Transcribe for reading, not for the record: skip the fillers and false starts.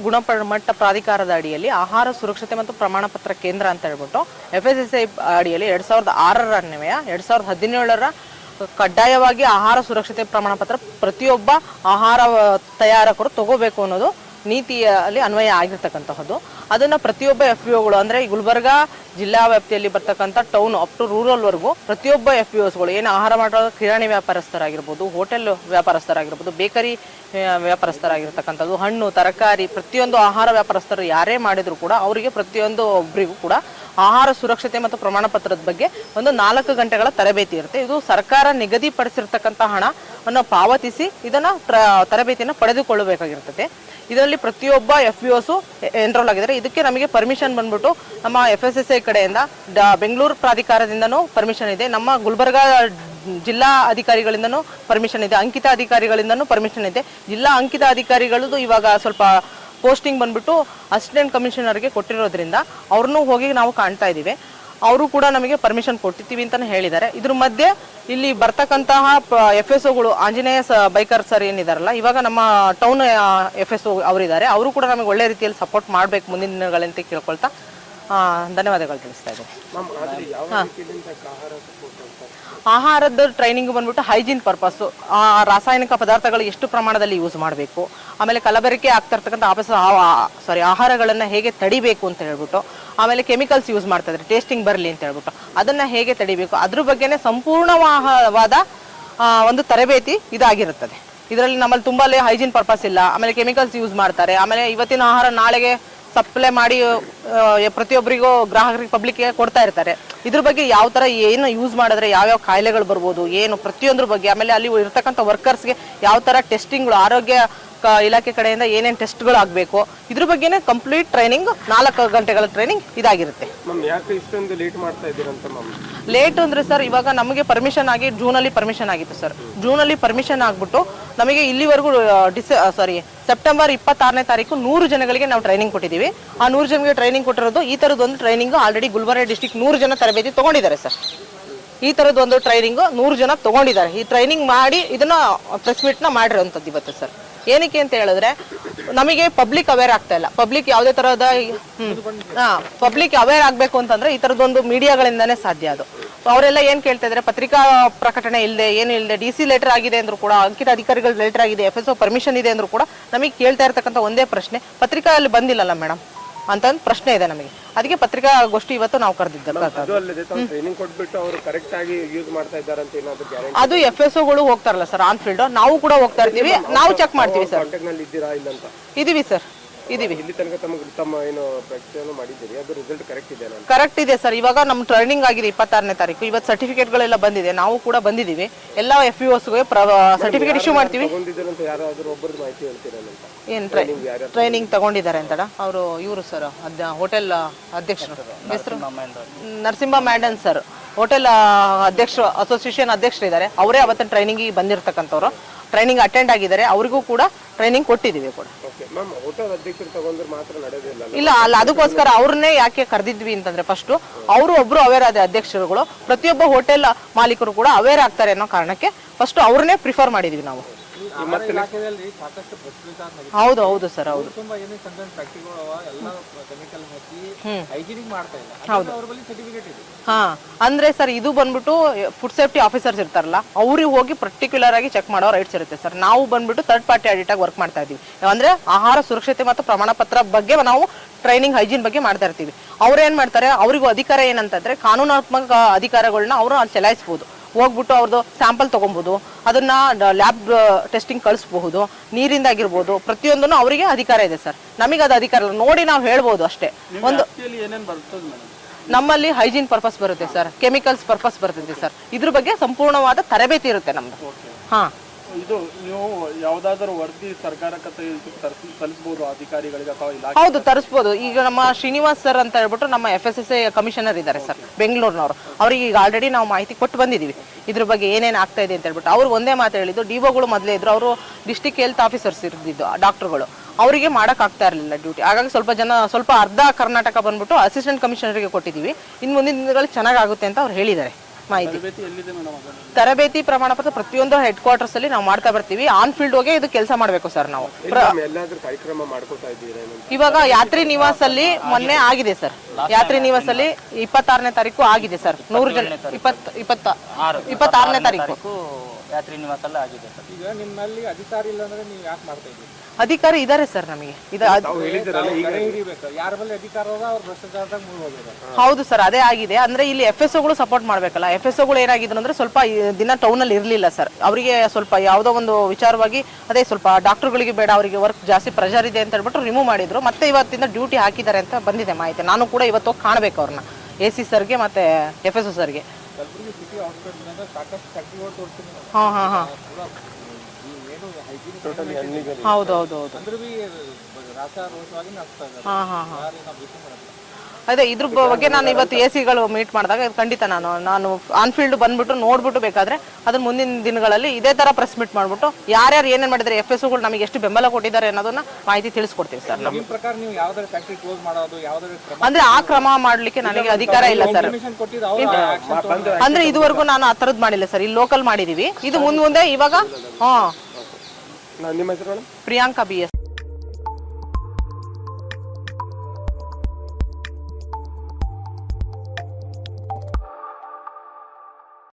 ಗುಣಮಟ್ಟ ಪ್ರಾಧಿಕಾರದ ಅಡಿಯಲ್ಲಿ ಆಹಾರ ಸುರಕ್ಷತೆ ಮತ್ತು ಪ್ರಮಾಣ ಪತ್ರ ಕೇಂದ್ರ ಅಂತ ಹೇಳ್ಬಿಟ್ಟು FSSAI ಅಡಿಯಲ್ಲಿ 2006ರ ಅನ್ವಯ 2017ರ ಕಡ್ಡಾಯವಾಗಿ ಆಹಾರ ಸುರಕ್ಷತೆ ಪ್ರಮಾಣ ಪತ್ರ ಪ್ರತಿಯೊಬ್ಬ ಆಹಾರ ತಯಾರಕರು ತಗೋಬೇಕು ಅನ್ನೋದು ನೀತಿಯಲ್ಲಿ ಅನ್ವಯ ಆಗಿರ್ತಕ್ಕಂತಹದ್ದು. ಅದನ್ನ ಪ್ರತಿಯೊಬ್ಬ FPOಗಳು ಅಂದ್ರೆ ಗುಲ್ಬರ್ಗ ಜಿಲ್ಲಾ ವ್ಯಾಪ್ತಿಯಲ್ಲಿ ಬರ್ತಕ್ಕಂಥ ಟೌನ್ ಅಪ್ ಟು ರೂರಲ್ ವರೆಗೂ ಪ್ರತಿಯೊಬ್ಬ FPOಸ್ಗಳು ಏನು ಆಹಾರ ಮಾಡೋ ಕಿರಾಣಿ ವ್ಯಾಪಾರಸ್ಥರಾಗಿರ್ಬೋದು, ಹೋಟೆಲ್ ವ್ಯಾಪಾರಸ್ಥರಾಗಿರ್ಬೋದು, ಬೇಕರಿ ವ್ಯಾಪಾರಸ್ಥರಾಗಿರ್ತಕ್ಕಂಥದ್ದು, ಹಣ್ಣು ತರಕಾರಿ ಪ್ರತಿಯೊಂದು ಆಹಾರ ವ್ಯಾಪಾರಸ್ಥರು ಯಾರೇ ಮಾಡಿದ್ರು ಕೂಡ ಅವರಿಗೆ ಪ್ರತಿಯೊಂದು ಒಬ್ಬರಿಗೂ ಕೂಡ ಆಹಾರ ಸುರಕ್ಷತೆ ಮತ್ತು ಪ್ರಮಾಣ ಪತ್ರದ ಬಗ್ಗೆ ಒಂದು 4 ಗಂಟೆಗಳ ತರಬೇತಿ ಇರುತ್ತೆ. ಇದು ಸರ್ಕಾರ ನಿಗದಿಪಡಿಸಿರ್ತಕ್ಕಂಥ ಹಣವನ್ನು ಪಾವತಿಸಿ ಇದನ್ನ ತರಬೇತಿಯನ್ನು ಪಡೆದುಕೊಳ್ಳಬೇಕಾಗಿರ್ತದೆ. ಇದರಲ್ಲಿ ಪ್ರತಿಯೊಬ್ಬ FPOಸು ಎನ್ರೋಲ್ ಆಗಿದ್ದಾರೆ. ಇದಕ್ಕೆ ನಮಗೆ ಪರ್ಮಿಷನ್ ಬಂದ್ಬಿಟ್ಟು ನಮ್ಮ FSSAI ಕಡೆಯಿಂದ ಬೆಂಗಳೂರು ಪ್ರಾಧಿಕಾರದಿಂದನೂ ಪರ್ಮಿಷನ್ ಇದೆ, ನಮ್ಮ ಗುಲ್ಬರ್ಗ ಜಿಲ್ಲಾ ಅಧಿಕಾರಿಗಳಿಂದನೂ ಪರ್ಮಿಷನ್ ಇದೆ, ಅಂಕಿತ ಅಧಿಕಾರಿಗಳಿಂದನೂ ಪರ್ಮಿಷನ್ ಇದೆ. ಜಿಲ್ಲಾ ಅಂಕಿತ ಅಧಿಕಾರಿಗಳದ್ದು ಇವಾಗ ಸ್ವಲ್ಪ ಪೋಸ್ಟಿಂಗ್ ಬಂದ್ಬಿಟ್ಟು ಅಸಿಸ್ಟೆಂಟ್ ಕಮಿಷನರ್ಗೆ ಕೊಟ್ಟಿರೋದ್ರಿಂದ ಅವ್ರನ್ನೂ ಹೋಗಿ ನಾವು ಕಾಣ್ತಾ ಇದ್ದೀವಿ. ಅವರು ಕೂಡ ನಮಗೆ ಪರ್ಮಿಷನ್ ಕೊಟ್ಟಿರ್ತೀವಿ ಅಂತಾನೆ ಹೇಳಿದ್ದಾರೆ. ಇದ್ರ ಮಧ್ಯೆ ಇಲ್ಲಿ ಬರ್ತಕ್ಕಂತಹ FSOಗಳು ಆಂಜನೇಯ ಬೈಕರ್ ಸರ್ ಏನಿದಾರಲ್ಲ, ಇವಾಗ ನಮ್ಮ ಟೌನ್ FSO ಅವರಿದ್ದಾರೆ, ಅವರು ಕೂಡ ನಮಗೆ ಒಳ್ಳೆ ರೀತಿಯಲ್ಲಿ ಸಪೋರ್ಟ್ ಮಾಡಬೇಕು ಮುಂದಿನ ದಿನಗಳಂತ ಕೇಳ್ಕೊಳ್ತಾ ಧನ್ಯವಾದಗಳು ತಿಳಿಸ್ತಾ ಇದ್ದೀನಿ. ಆಹಾರದ ಟ್ರೈನಿಂಗ್ ಬಂದ್ಬಿಟ್ಟು ಹೈಜೀನ್ ಪರ್ಪಸ್, ರಾಸಾಯನಿಕ ಪದಾರ್ಥಗಳು ಎಷ್ಟು ಪ್ರಮಾಣದಲ್ಲಿ ಯೂಸ್ ಮಾಡಬೇಕು, ಆಮೇಲೆ ಕಲಬೆರಕೆ ಆಗ್ತಾ ಇರ್ತಕ್ಕಂಥ ಆಹಾರಗಳನ್ನು ಹೇಗೆ ತಡಿಬೇಕು ಅಂತ ಹೇಳ್ಬಿಟ್ಟು, ಆಮೇಲೆ ಕೆಮಿಕಲ್ಸ್ ಯೂಸ್ ಮಾಡ್ತಾ ಇದ್ದಾರೆ ಟೇಸ್ಟಿಂಗ್ ಬರಲಿ ಅಂತ ಹೇಳ್ಬಿಟ್ಟು ಅದನ್ನ ಹೇಗೆ ತಡಿಬೇಕು, ಅದ್ರ ಬಗ್ಗೆನೇ ಸಂಪೂರ್ಣವಾದ ಒಂದು ತರಬೇತಿ ಇದಾಗಿರುತ್ತದೆ. ಇದರಲ್ಲಿ ನಮ್ಮಲ್ಲಿ ತುಂಬಾ ಹೈಜೀನ್ ಪರ್ಪಸ್ ಇಲ್ಲ, ಆಮೇಲೆ ಕೆಮಿಕಲ್ಸ್ ಯೂಸ್ ಮಾಡ್ತಾರೆ, ಆಮೇಲೆ ಇವತ್ತಿನ ಆಹಾರ ನಾಳೆಗೆ ಸಪ್ಲೈ ಮಾಡಿ ಪ್ರತಿಯೊಬ್ಬರಿಗೂ ಗ್ರಾಹಕರಿಗೆ ಪಬ್ಲಿಕ್ಗೆ ಕೊಡ್ತಾ ಇರ್ತಾರೆ. ಇದ್ರ ಬಗ್ಗೆ ಯಾವ ತರ ಏನು ಯೂಸ್ ಮಾಡಿದ್ರೆ ಯಾವ್ಯಾವ ಕಾಯಿಲೆಗಳು ಬರ್ಬೋದು ಏನು ಪ್ರತಿಯೊಂದ್ರ ಬಗ್ಗೆ, ಆಮೇಲೆ ಅಲ್ಲಿ ಇರ್ತಕ್ಕಂಥ ವರ್ಕರ್ಸ್ಗೆ ಯಾವ ತರ ಟೆಸ್ಟಿಂಗ್ಗಳು ಆರೋಗ್ಯ ಇಲಾಖೆ ಕಡೆಯಿಂದ ಏನೇನು ಟೆಸ್ಟ್ಗಳು ಆಗಬೇಕು ಇದ್ರ ಬಗ್ಗೆನೇ ಕಂಪ್ಲೀಟ್ ಟ್ರೈನಿಂಗ್ 4 ಗಂಟೆಗಳ ಟ್ರೈನಿಂಗ್ ಇದಾಗಿರುತ್ತೆ. ಲೇಟ್ ಅಂದ್ರೆ ಸರ್ ಇವಾಗ ನಮಗೆ ಪರ್ಮಿಷನ್ ಆಗಿ ಜೂನಲ್ಲಿ ಪರ್ಮಿಷನ್ ಆಗಿತ್ತು ಸರ್. ಜೂನಲ್ಲಿ ಪರ್ಮಿಷನ್ ಆಗ್ಬಿಟ್ಟು ನಮಗೆ ಇಲ್ಲಿವರೆಗೂ ಸೆಪ್ಟೆಂಬರ್ 26ನೇ ತಾರೀಕು 100 ಜನಗಳಿಗೆ ನಾವು ಟ್ರೈನಿಂಗ್ ಕೊಟ್ಟಿದ್ದೀವಿ. ಆ 100 ಜನಗಳಿಗೆ ಟ್ರೈನಿಂಗ್ ಕೊಟ್ಟಿರೋದು ಈ ತರದೊಂದು ಟ್ರೈನಿಂಗ್ ಆಲ್ರೆಡಿ ಗುಲ್ಬರ್ಗ ಡಿಸ್ಟ್ರಿಕ್ಟ್ 100 ಜನ ತರಬೇತಿ ತಗೊಂಡಿದ್ದಾರೆ ಸರ್. ಈ ತರದೊಂದು ಟ್ರೈನಿಂಗ್ 100 ಜನ ತಗೊಂಡಿದ್ದಾರೆ. ಈ ಟ್ರೈನಿಂಗ್ ಮಾಡಿ ಇದನ್ನ ಪ್ರೆಸ್ ಮೀಟ್ ನ ಮಾಡಿರೋಂಥದ್ದು ಇವತ್ತು ಸರ್. ಏನಕ್ಕೆ ಅಂತ ಹೇಳಿದ್ರೆ ನಮಗೆ ಪಬ್ಲಿಕ್ ಅವೇರ್ ಆಗ್ತಾ ಇಲ್ಲ. ಪಬ್ಲಿಕ್ ಯಾವುದೇ ತರಹದ ಪಬ್ಲಿಕ್ ಅವೇರ್ ಆಗ್ಬೇಕು ಅಂತಂದ್ರೆ ಈ ತರದೊಂದು ಮೀಡಿಯಾಗಳಿಂದಾನೇ ಸಾಧ್ಯ. ಅದು ಅವರೆಲ್ಲ ಏನ್ ಕೇಳ್ತಾ ಇದ್ರೆ ಪತ್ರಿಕಾ ಪ್ರಕಟಣೆ ಇಲ್ಲದೆ ಏನು ಇಲ್ಲದೆ DC ಲೆಟರ್ ಆಗಿದೆ ಅಂದ್ರೂ ಕೂಡ, ಅಂಕಿತ ಅಧಿಕಾರಿಗಳ ಲೆಟರ್ ಆಗಿದೆ, FSO ಪರ್ಮಿಷನ್ ಇದೆ ಅಂದ್ರೂ ಕೂಡ ನಮಗೆ ಕೇಳ್ತಾ ಇರ್ತಕ್ಕಂಥ ಒಂದೇ ಪ್ರಶ್ನೆ, ಪತ್ರಿಕೆಯಲ್ಲಿ ಬಂದಿಲ್ಲಲ್ಲ ಮೇಡಮ್ ಅಂತ ಒಂದು ಪ್ರಶ್ನೆ ಇದೆ ನಮಗೆ. ಅದಕ್ಕೆ ಪತ್ರಿಕಾಗೋಷ್ಠಿ ಇವತ್ತು ನಾವು ಕರೆದಿದ್ದೇವೆ. ಅದು FSOಗಳು ಹೋಗ್ತಾರಲ್ಲ ಸರ್ ಆನ್ ಫೀಲ್ಡ್, ನಾವು ಕೂಡ ಹೋಗ್ತಾ ಇರ್ತೀವಿ, ನಾವು ಚೆಕ್ ಮಾಡ್ತೀವಿ ಸರ್. ಇದೀವಿ ಸರ್, ಇದೀವಿ. ಕರೆಕ್ಟ್ ಇದೆ ಸರ್. ಇವಾಗ ನಮ್ಮ ಟ್ರೈನಿಂಗ್ ಆಗಿದೆ 26ನೇ ತಾರೀಕು. ಇವತ್ತು ಸರ್ಟಿಫಿಕೇಟ್ಗಳೆಲ್ಲ ಬಂದಿದೆ, ನಾವು ಕೂಡ ಬಂದಿದ್ದೀವಿ. ಎಲ್ಲ FPOಸ್ಗೆ ಸರ್ಟಿಫಿಕೇಟ್ ಇಶ್ಯೂ ಮಾಡ್ತೀವಿ. ಏನ್ ಟ್ರೈನಿಂಗ್ ತಗೊಂಡಿದ್ದಾರೆ ಅಂತ ಅವರು ಇವರು ಸರ್ ಹೋಟೆಲ್ ಅಧ್ಯಕ್ಷರು, ಹೆಸರು ನರಸಿಂಹ ಮ್ಯಾಂಡನ್ ಸರ್, ಹೋಟೆಲ್ ಅಧ್ಯಕ್ಷರು ಅಸೋಸಿಯೇಷನ್ ಅಧ್ಯಕ್ಷರಿದ್ದಾರೆ. ಅವರೇ ಅವತ್ತಿನ ಟ್ರೈನಿಂಗ್ ಬಂದಿರತಕ್ಕಂಥವ್ರು, ಟ್ರೈನಿಂಗ್ ಅಟೆಂಡ್ ಆಗಿದ್ದಾರೆ. ಅವರಿಗೂ ಕೂಡ ಟ್ರೈನಿಂಗ್ ಕೊಟ್ಟಿದ್ದೀವಿ ಕೂಡ. ಇಲ್ಲ ಅಲ್ಲ, ಅದಕ್ಕೋಸ್ಕರ ಅವ್ರನ್ನೇ ಯಾಕೆ ಕರೆದಿದ್ವಿ ಅಂತಂದ್ರೆ ಫಸ್ಟ್ ಅವರು ಒಬ್ರು ಅವೇರ್ ಆದ ಅಧ್ಯಕ್ಷರುಗಳು, ಪ್ರತಿಯೊಬ್ಬ ಹೋಟೆಲ್ ಮಾಲೀಕರು ಕೂಡ ಅವೇರ್ ಆಗ್ತಾರೆ ಅನ್ನೋ ಕಾರಣಕ್ಕೆ ಫಸ್ಟ್ ಅವ್ರನ್ನೇ ಪ್ರಿಫರ್ ಮಾಡಿದ್ವಿ ನಾವು. ಹೌದು ಹೌದು ಸರ್, ಹೌದು. ಹಾ ಅಂದ್ರೆ ಸರ್ ಇದು ಬಂದ್ಬಿಟ್ಟು ಫುಡ್ ಸೇಫ್ಟಿ ಆಫೀಸರ್ಸ್ ಇರ್ತಾರಲ್ಲ, ಅವ್ರಿಗೆ ಹೋಗಿ ಪರ್ಟಿಕ್ಯುಲರ್ ಆಗಿ ಚೆಕ್ ಮಾಡೋ ರೈಟ್ಸ್ ಇರುತ್ತೆ ಸರ್. ನಾವು ಬಂದ್ಬಿಟ್ಟು ಥರ್ಡ್ ಪಾರ್ಟಿ ಆಡಿಟ್ ಆಗಿ ವರ್ಕ್ ಮಾಡ್ತಾ ಇದೀವಿ. ಅಂದ್ರೆ ಆಹಾರ ಸುರಕ್ಷತೆ ಮತ್ತು ಪ್ರಮಾಣ ಪತ್ರ ಬಗ್ಗೆ ನಾವು ಟ್ರೈನಿಂಗ್ ಹೈಜೀನ್ ಬಗ್ಗೆ ಮಾಡ್ತಾ ಇರ್ತೀವಿ. ಅವ್ರು ಏನ್ ಮಾಡ್ತಾರೆ, ಅವ್ರಿಗೂ ಅಧಿಕಾರ ಏನಂತಂದ್ರೆ ಕಾನೂನಾತ್ಮಕ ಅಧಿಕಾರಗಳನ್ನ ಅವರು ಅಲ್ಲಿ ಚಲಾಯಿಸಬಹುದು. ಹೋಗ್ಬಿಟ್ಟು ಅವ್ರದ್ದು ಸ್ಯಾಂಪಲ್ ತಗೊಬಹುದು, ಅದನ್ನ ಲ್ಯಾಬ್ ಟೆಸ್ಟಿಂಗ್ ಕಳಿಸಬಹುದು, ನೀರಿಂದ ಆಗಿರ್ಬೋದು, ಪ್ರತಿಯೊಂದನ್ನು ಅವರಿಗೆ ಅಧಿಕಾರ ಇದೆ ಸರ್. ನಮಗೆ ಅದು ಅಧಿಕಾರ ಇಲ್ಲ, ನೋಡಿ ನಾವು ಹೇಳ್ಬೋದು ಅಷ್ಟೇ. ಒಂದು ನಮ್ಮಲ್ಲಿ ಹೈಜೀನ್ ಪರ್ಪಸ್ ಬರುತ್ತೆ ಸರ್, ಕೆಮಿಕಲ್ಸ್ ಪರ್ಪಸ್ ಬರ್ತದೆ ಸರ್. ಇದ್ರ ಬಗ್ಗೆ ಸಂಪೂರ್ಣವಾದ ತರಬೇತಿ ಇರುತ್ತೆ ನಮ್ದು. ಹಾ ಇದು ನೀವು ಯಾವ್ದಾದ್ರು ವರದಿ ಸರ್ಕಾರಕ್ಕೆ ಸಲ್ಲಿಸಬಹುದು ಅಧಿಕಾರಿಗಳಿಗೆ ಅಥವಾ ಇಲಾಖೆ? ಹೌದು ತರಿಸಬಹುದು. ಈಗ ನಮ್ಮ ಶ್ರೀನಿವಾಸ್ ಸರ್ ಅಂತ ಹೇಳ್ಬಿಟ್ಟು ನಮ್ಮ FSSAI ಕಮಿಷನರ್ ಇದ್ದಾರೆ ಸರ್ ಬೆಂಗಳೂರಿನವರು. ಅವ್ರಿಗೆ ಈಗ ಆಲ್ರೆಡಿ ನಾವು ಮಾಹಿತಿ ಕೊಟ್ಟು ಬಂದಿದ್ದೀವಿ ಇದ್ರ ಬಗ್ಗೆ ಏನೇನು ಆಗ್ತಾ ಇದೆ ಅಂತ ಹೇಳ್ಬಿಟ್ಟು. ಅವ್ರು ಒಂದೇ ಮಾತು ಹೇಳಿದ್ದು, DOಗಳು ಮೊದಲೇ ಇದ್ರು, ಅವರು ಡಿಸ್ಟ್ರಿಕ್ಟ್ ಹೆಲ್ತ್ ಆಫೀಸರ್ಸ್ ಇರ್ತಿದ್ದು ಡಾಕ್ಟರ್ಗಳು, ಅವರಿಗೆ ಮಾಡಕ್ ಆಗ್ತಾ ಇರಲಿಲ್ಲ ಡ್ಯೂಟಿ. ಹಾಗಾಗಿ ಸ್ವಲ್ಪ ಅರ್ಧ ಕರ್ನಾಟಕ ಬಂದ್ಬಿಟ್ಟು ಅಸಿಸ್ಟೆಂಟ್ ಕಮಿಷನರ್ಗೆ ಕೊಟ್ಟಿದ್ದೀವಿ. ಇನ್ನು ಮುಂದಿನ ದಿನಗಳಲ್ಲಿ ಚೆನ್ನಾಗಾಗುತ್ತೆ ಅಂತ ಅವ್ರು ಹೇಳಿದ್ದಾರೆ. ಮಾಹಿತಿ. ತರಬೇತಿ ಎಲ್ಲಿದೆ ಮೇಡಮ್ ಅದು? ತರಬೇತಿ ಪ್ರಮಾಣ ಪತ್ರ ಪ್ರತಿಯೊಂದು ಹೆಡ್ ಕ್ವಾರ್ಟರ್ಸ್ ಅಲ್ಲಿ ನಾವು ಮಾಡ್ತಾ ಬರ್ತೀವಿ. ಆನ್ ಫೀಲ್ಡ್ ಹೋಗಿ ಇದು ಕೆಲಸ ಮಾಡಬೇಕು ಸರ್ ನಾವು. ಎಲ್ಲಾದ್ರೂ ಕಾರ್ಯಕ್ರಮ ಮಾಡ್ಕೊತಾ ಇದ್ದೀರಾ? ಇವಾಗ ಯಾತ್ರಿ ನಿವಾಸ್ ಅಲ್ಲಿ ಮೊನ್ನೆ ಆಗಿದೆ ಸರ್. ಯಾತ್ರಿ ನಿವಾಸ್ ಅಲ್ಲಿ 26ನೇ ತಾರೀಕು ಆಗಿದೆ ಸರ್. 100 ಜನ 26ನೇ ತಾರೀಕು ಯಾತ್ರಿ ನಿವಾಸ ಎಲ್ಲ ಆಗಿದೆ ಸರ್. ಈಗ ನಿಮ್ಮಲ್ಲಿ ಅಧಿಕಾರಿ ಇಲ್ಲ ಅಂದ್ರೆ ನೀವು ಯಾಕೆ ಮಾಡ್ತಾ ಇದ್ದೀರಿ? ಅಧಿಕಾರಿ ಇದಾರೆ ಸರ್ ನಮಗೆ. ಯಾರ ಮೇಲೆ ಅಧಿಕಾರ ಅವ್ರು ಭ್ರಷ್ಟಾಚಾರದಾಗ ಮುಳುಗೋಗಿದ್ದಾರೆ. ಹೌದು ಸರ್, ಅದೇ ಆಗಿದೆ. ಅಂದ್ರೆ ಇಲ್ಲಿ FSOಗಳು ಸಪೋರ್ಟ್ ಮಾಡ್ಬೇಕಲ್ಲ. FSOಗಳು ಏನಾಗಿದ್ರು ಅಂದ್ರೆ ಸ್ವಲ್ಪ ದಿನ ಟೌನ್ ಅಲ್ಲಿ ಇರ್ಲಿಲ್ಲ ಸರ್. ಅವರಿಗೆ ಸ್ವಲ್ಪ ಯಾವುದೋ ಒಂದು ವಿಚಾರವಾಗಿ ಅದೇ ಸ್ವಲ್ಪ ಡಾಕ್ಟರ್ಗಳಿಗೆ ಬೇಡ, ಅವರಿಗೆ ವರ್ಕ್ ಜಾಸ್ತಿ ಪ್ರೆಷರ್ ಇದೆ ಅಂತ ಹೇಳ್ಬಿಟ್ಟು ರಿಮೂವ್ ಮಾಡಿದ್ರು. ಮತ್ತೆ ಇವತ್ತಿಂದ ಡ್ಯೂಟಿ ಹಾಕಿದ್ದಾರೆ ಅಂತ ಬಂದಿದೆ ಮಾಹಿತಿ. ನಾನು ಕೂಡ ಇವತ್ತು ಹೋಗಿ ಕಾಣಬೇಕು ಅವ್ರನ್ನ, AC ಸರ್ಗೆ ಮತ್ತೆ FSO ಸರ್ಗೆ. ಹಾ ಹಾ ಹಾ ಹೌದು ಹೌದು ಹೌದು. ಹಾ ಹಾ ಹಾ ಅದೇ ಇದ್ರ ಬಗ್ಗೆ ನಾನು ಇವತ್ತು AC ಮೀಟ್ ಮಾಡಿದಾಗ ಖಂಡಿತ ನಾನು ಆನ್ ಫೀಲ್ಡ್ ಬಂದ್ಬಿಟ್ಟು ನೋಡ್ಬಿಟ್ಟು ಬೇಕಾದ್ರೆ ಅದನ್ನ ಮುಂದಿನ ದಿನಗಳಲ್ಲಿ ಇದೇ ತರ ಪ್ರೆಸ್ ಮೀಟ್ ಮಾಡ್ಬಿಟ್ಟು ಯಾರ್ಯಾರು ಏನೇನ್ ಮಾಡಿದ್ದಾರೆ, FSOಗಳು ನಮಗೆ ಎಷ್ಟು ಬೆಂಬಲ ಕೊಟ್ಟಿದ್ದಾರೆ ಅನ್ನೋದನ್ನ ಮಾಹಿತಿ ತಿಳಿಸ್ಕೊಡ್ತೀವಿ ಸರ್. ನಿಮ್ಮ ಪ್ರಕಾರ ನೀವು ಯಾವ್ದಾದ್ರು ಫ್ಯಾಕ್ಟರಿ ಕ್ಲೋಸ್ ಮಾಡೋದು ಅಂದ್ರೆ ಆ ಕ್ರಮ ಮಾಡ್ಲಿಕ್ಕೆ ನನಗೆ ಅಧಿಕಾರ ಇಲ್ಲ ಸರ್. ಅಂದ್ರೆ ಇದುವರೆಗೂ ನಾನು ಆ ತರದ್ ಮಾಡಿಲ್ಲ ಸರ್. ಇಲ್ಲಿ ಲೋಕಲ್ ಮಾಡಿದೀವಿ. ಇದು ಮುಂದೆ ಇವಾಗ ನಿಮ್ಮ ಹೆಸರು? ಪ್ರಿಯಾಂಕಾ BS.